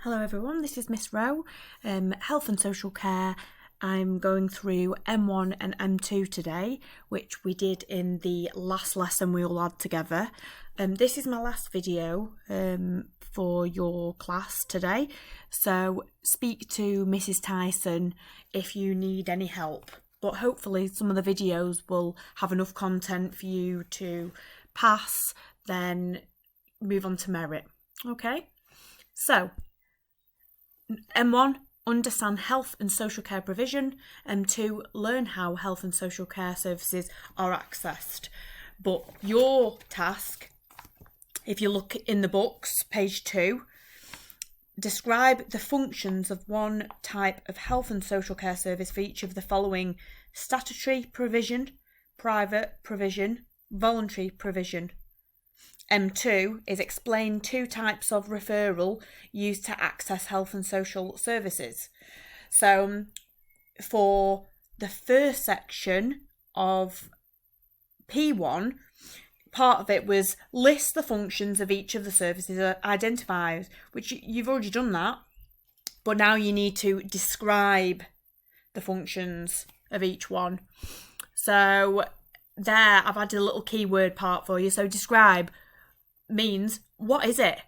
Hello everyone, this is Miss Rowe, Health and Social Care. I'm going through M1 and M2 today, which we did in the last lesson we all had together. This is my last video for your class today, so speak to Mrs. Tyson if you need any help. But hopefully some of the videos will have enough content for you to pass, then move on to merit. Okay, so M1, understand health and social care provision. M2, learn how health and social care services are accessed. But your task, if you look in the books, page 2, describe the functions of one type of health and social care service for each of the following: statutory provision, private provision, voluntary provision. M2 is explain two types of referral used to access health and social services. So for the first section of P1, part of it was list the functions of each of the services identified, which you've already done that, but now you need to describe the functions of each one. So there I've added a little keyword part for you. So describe means what is it?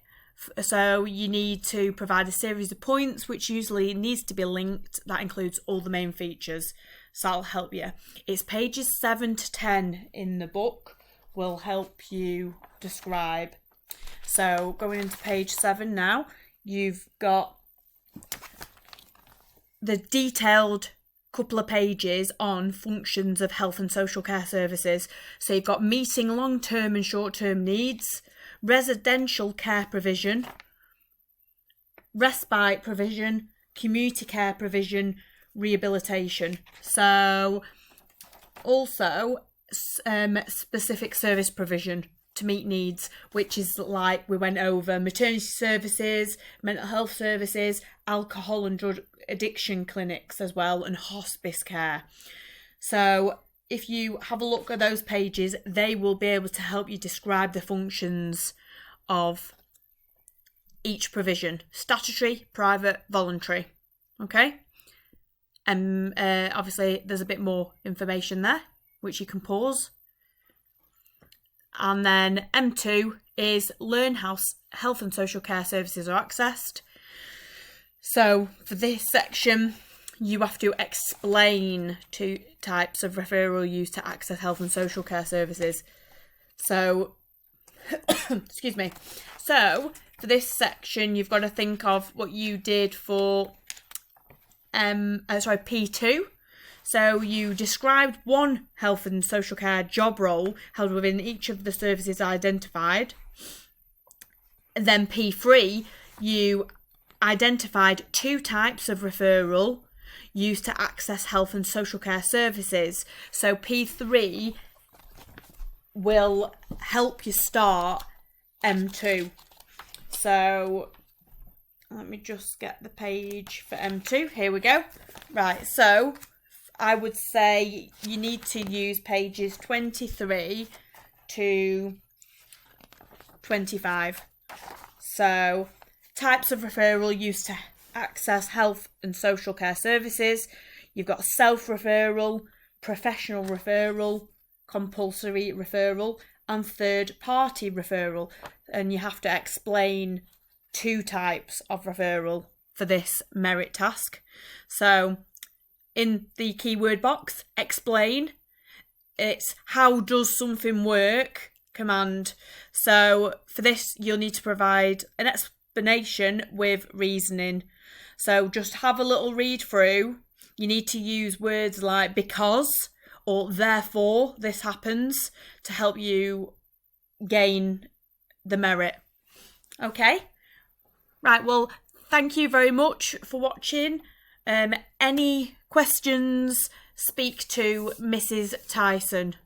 So you need to provide a series of points which usually needs to be linked. That includes all the main features, so that'll help you. It's pages 7 to 10 in the book will help you describe. So going into page 7 now, you've got the detailed couple of pages on functions of health and social care services. So you've got meeting long-term and short-term needs, residential care provision, respite provision, community care provision, rehabilitation. So also specific service provision to meet needs, which is like we went over maternity services, mental health services, alcohol and drug addiction clinics as well, and hospice care. So if you have a look at those pages, they will be able to help you describe the functions of each provision: statutory, private, voluntary. Okay? And obviously there's a bit more information there, which you can pause. And then M2 is learn how health and social care services are accessed. So for this section, you have to explain two types of referral used to access health and social care services. So, excuse me. So for this section, you've got to think of what you did for P2. So you described one health and social care job role held within each of the services identified. And then P3, you identified two types of referral used to access health and social care services. So P3 will help you start M2. So let me just get the page for M2. Here we go. Right, so I would say you need to use pages 23 to 25. So types of referral used to access health and social care services. You've got self-referral, professional referral, compulsory referral, and third-party referral. And you have to explain two types of referral for this merit task. So in the keyword box, explain. It's how does something work command. So for this, you'll need to provide an explanation with reasoning. So just have a little read through. You need to use words like because or therefore this happens to help you gain the merit. Okay? Right, well, thank you very much for watching. Any questions, speak to Mrs. Tyson.